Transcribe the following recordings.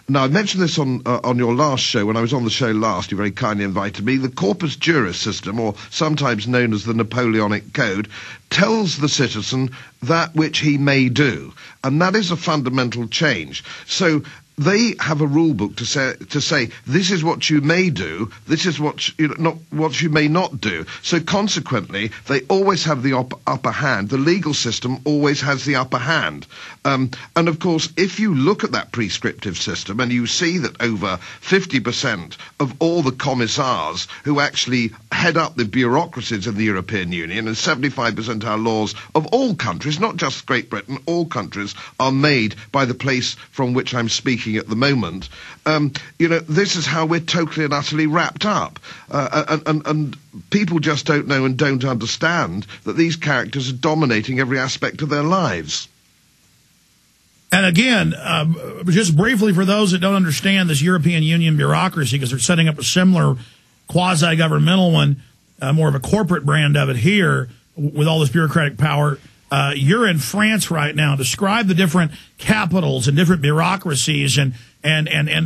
Now, I mentioned this on your last show. When I was on the show last, you very kindly invited me. The corpus juris system, or sometimes known as the Napoleonic Code, tells the citizen that which he may do. And that is a fundamental change. So they have a rule book to say this is what you may do, this is what you may not do. So consequently, they always have the upper hand. The legal system always has the upper hand. And of course, if you look at that prescriptive system and you see that over 50% of all the commissars who actually head up the bureaucracies of the European Union, and 75% of our laws of all countries, not just Great Britain, all countries, are made by the place from which I'm speaking at the moment, this is how we're totally and utterly wrapped up. And people just don't know and don't understand that these characters are dominating every aspect of their lives. And again, just briefly for those that don't understand this European Union bureaucracy, because they're setting up a similar quasi-governmental one, more of a corporate brand of it here with all this bureaucratic power. You're in France right now. Describe the different capitals and different bureaucracies and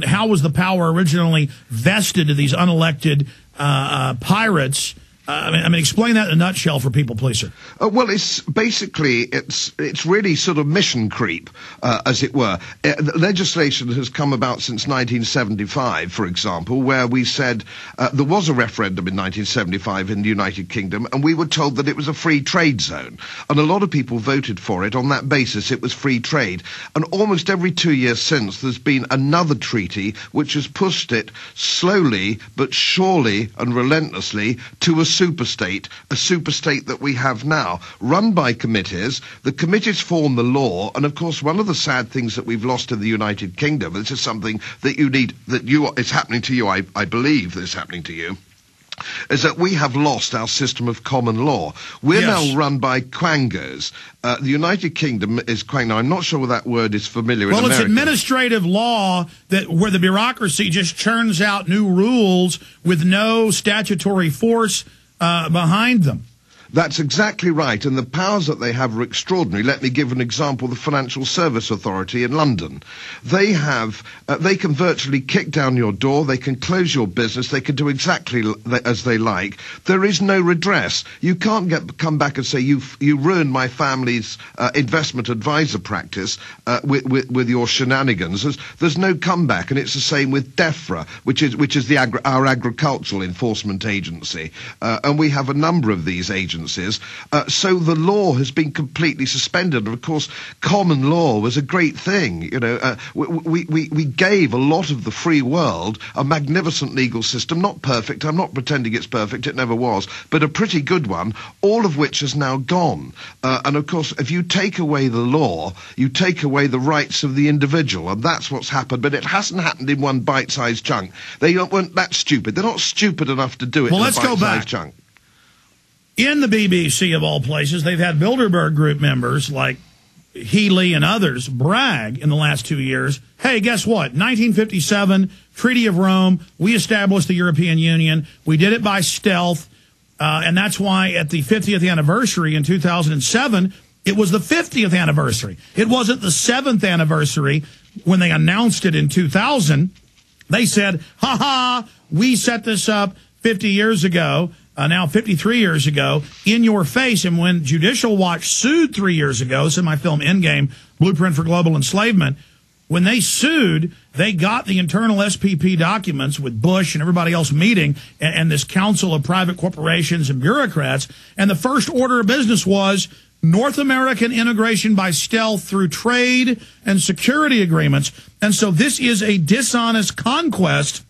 how was the power originally vested to these unelected pirates? I mean, explain that in a nutshell for people, please, sir. Well, it's really sort of mission creep, as it were. Legislation has come about since 1975, for example, where we said there was a referendum in 1975 in the United Kingdom, and we were told that it was a free trade zone. And a lot of people voted for it on that basis. It was free trade. And almost every 2 years since, there's been another treaty which has pushed it slowly but surely and relentlessly to a superstate that we have now, run by committees. The committees form the law, and of course one of the sad things that we've lost in the United Kingdom, this is something that it's happening to you, I believe that it's happening to you, is that we have lost our system of common law. We're now run by quangos. The United Kingdom is quang. Now, I'm not sure whether that word is familiar in America. Well, it's administrative law where the bureaucracy just churns out new rules with no statutory force behind them. That's exactly right, and the powers that they have are extraordinary. Let me give an example. The Financial Service Authority in London. They can virtually kick down your door, they can close your business, they can do exactly as they like. There is no redress. You can't come back and say, you ruined my family's investment advisor practice with your shenanigans. There's no comeback, and it's the same with DEFRA, which is our agricultural enforcement agency. And we have a number of these agencies. So the law has been completely suspended. And of course, common law was a great thing. We gave a lot of the free world a magnificent legal system, not perfect. I'm not pretending it's perfect. It never was, but a pretty good one, all of which has now gone. And of course, if you take away the law, you take away the rights of the individual, and that's what's happened. But it hasn't happened in one bite-sized chunk. They weren't that stupid. They're not stupid enough to do it in a bite-sized chunk. In the BBC, of all places, they've had Bilderberg Group members like Healy and others brag in the last 2 years, hey, guess what? 1957, Treaty of Rome, we established the European Union. We did it by stealth, and that's why at the 50th anniversary in 2007, it was the 50th anniversary. It wasn't the 7th anniversary when they announced it in 2000. They said, ha-ha, we set this up 50 years ago. Now 53 years ago, in your face. And when Judicial Watch sued 3 years ago, this is my film Endgame, Blueprint for Global Enslavement, when they sued, they got the internal SPP documents with Bush and everybody else meeting and this council of private corporations and bureaucrats. And the first order of business was North American integration by stealth through trade and security agreements. And so this is a dishonest conquest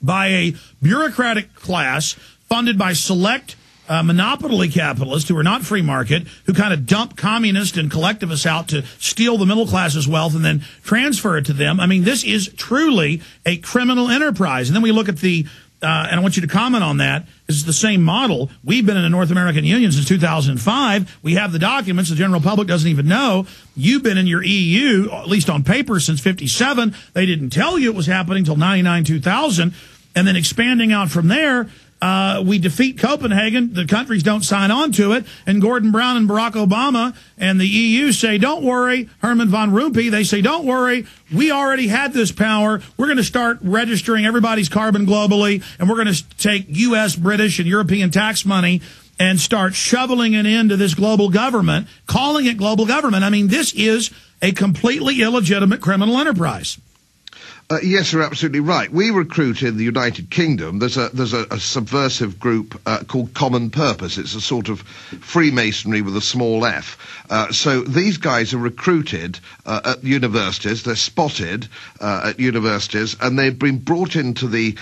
by a bureaucratic class funded by select monopoly capitalists who are not free market, who kind of dump communists and collectivists out to steal the middle class's wealth and then transfer it to them. I mean, this is truly a criminal enterprise. And then we look at and I want you to comment on that. This is the same model. We've been in the North American Union since 2005. We have the documents. The general public doesn't even know. You've been in your EU, at least on paper, since 57. They didn't tell you it was happening until 99, 2000. And then expanding out from there, we defeat Copenhagen, the countries don't sign on to it, and Gordon Brown and Barack Obama and the EU say, don't worry. Herman von Rompuy, they say, don't worry. We already had this power. We're going to start registering everybody's carbon globally, and we're going to take U.S., British, and European tax money and start shoveling it into this global government, calling it global government. I mean, this is a completely illegitimate criminal enterprise. Yes, you're absolutely right. We recruit in the United Kingdom. There's a subversive group called Common Purpose. It's a sort of Freemasonry with a small f. So these guys are recruited at universities. They're spotted at universities, and they've been brought into the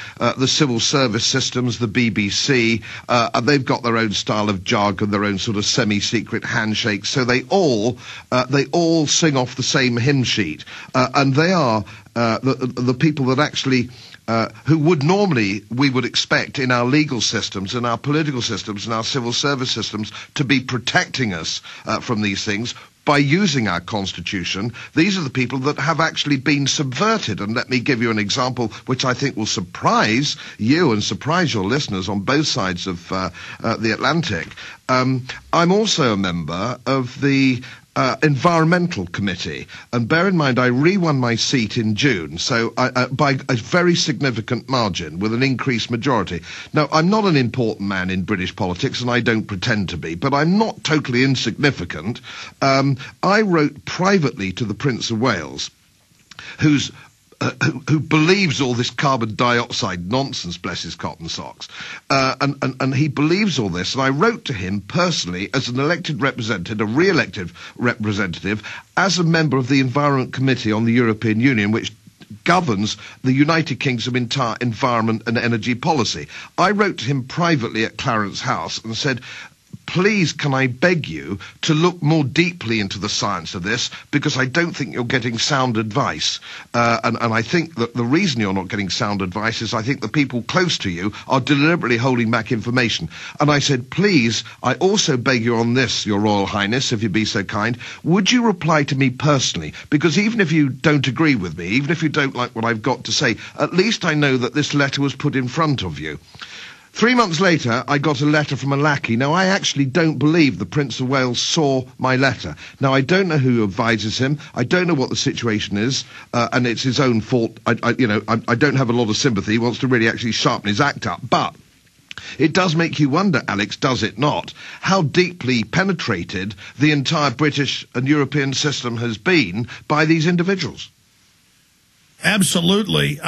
civil service systems, the BBC, and they've got their own style of jargon, their own sort of semi-secret handshakes. So they all sing off the same hymn sheet, and they are the people that actually who would normally we would expect in our legal systems, in our political systems, in our civil service systems to be protecting us from these things by using our constitution. These are the people that have actually been subverted. And let me give you an example which I think will surprise you and surprise your listeners on both sides of the Atlantic. I'm also a member of the Environmental Committee, and bear in mind I re-won my seat in June, so by a very significant margin with an increased majority. Now, I'm not an important man in British politics, and I don't pretend to be, but I'm not totally insignificant. I wrote privately to the Prince of Wales, who believes all this carbon dioxide nonsense, bless his cotton socks. And he believes all this. And I wrote to him personally as an elected representative, a re-elected representative, as a member of the Environment Committee on the European Union, which governs the United Kingdom's entire environment and energy policy. I wrote to him privately at Clarence House and said, please, can I beg you to look more deeply into the science of this, because I don't think you're getting sound advice. And I think that the reason you're not getting sound advice is I think the people close to you are deliberately holding back information. And I said, please, I also beg you on this, Your Royal Highness, if you'd be so kind, would you reply to me personally? Because even if you don't agree with me, even if you don't like what I've got to say, at least I know that this letter was put in front of you. 3 months later, I got a letter from a lackey. Now, I actually don't believe the Prince of Wales saw my letter. Now, I don't know who advises him. I don't know what the situation is, and it's his own fault. I don't have a lot of sympathy. He wants to really actually sharpen his act up. But it does make you wonder, Alex, does it not, how deeply penetrated the entire British and European system has been by these individuals. Absolutely.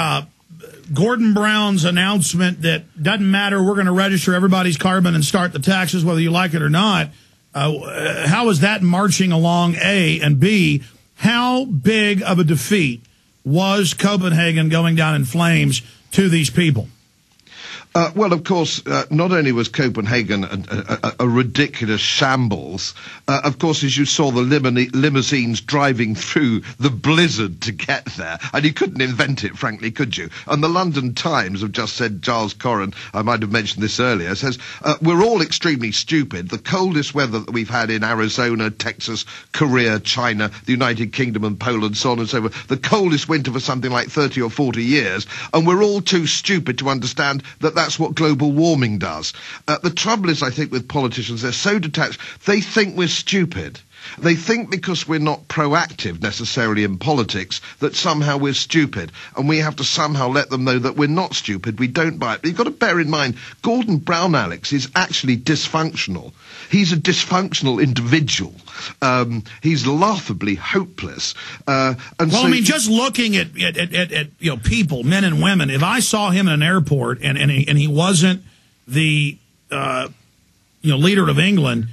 Gordon Brown's announcement that doesn't matter, we're going to register everybody's carbon and start the taxes whether you like it or not, how is that marching along, A? And B, how big of a defeat was Copenhagen going down in flames to these people? Well, of course, not only was Copenhagen a ridiculous shambles, of course, as you saw the limousines driving through the blizzard to get there, and you couldn't invent it, frankly, could you? And the London Times have just said, Giles Corran, I might have mentioned this earlier, says, we're all extremely stupid. The coldest weather that we've had in Arizona, Texas, Korea, China, the United Kingdom and Poland, so on and so forth, the coldest winter for something like 30 or 40 years, and we're all too stupid to understand that that's what global warming does. The trouble is, I think, with politicians, they're so detached, they think we're stupid. They think because we're not proactive necessarily in politics that somehow we're stupid, and we have to somehow let them know that we're not stupid, we don't buy it. But you've got to bear in mind, Gordon Brown, Alex, is actually dysfunctional. He's a dysfunctional individual. He's laughably hopeless. I mean, just looking at people, men and women, if I saw him in an airport and he wasn't the leader of England,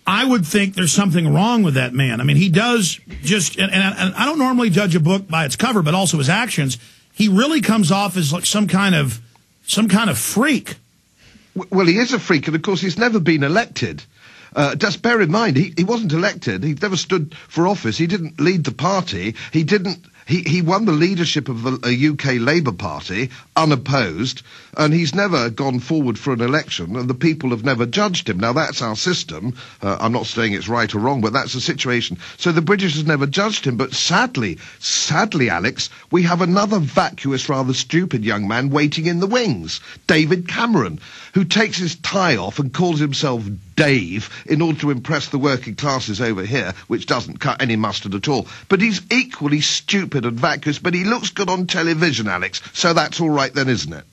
I would think there's something wrong with that man. I mean, he does just, and I don't normally judge a book by its cover, but also his actions. He really comes off as like some kind of freak. Well, he is a freak, and of course, he's never been elected. Just bear in mind, he wasn't elected. He never stood for office. He didn't lead the party. He didn't He won the leadership of a UK Labour Party, unopposed, and he's never gone forward for an election, and the people have never judged him. Now, that's our system. I'm not saying it's right or wrong, but that's the situation. So the British has never judged him, but sadly, Alex, we have another vacuous, rather stupid young man waiting in the wings, David Cameron, who takes his tie off and calls himself Dave in order to impress the working classes over here, which doesn't cut any mustard at all. But he's equally stupid and vacuous, but he looks good on television, Alex, so that's all right then, isn't it?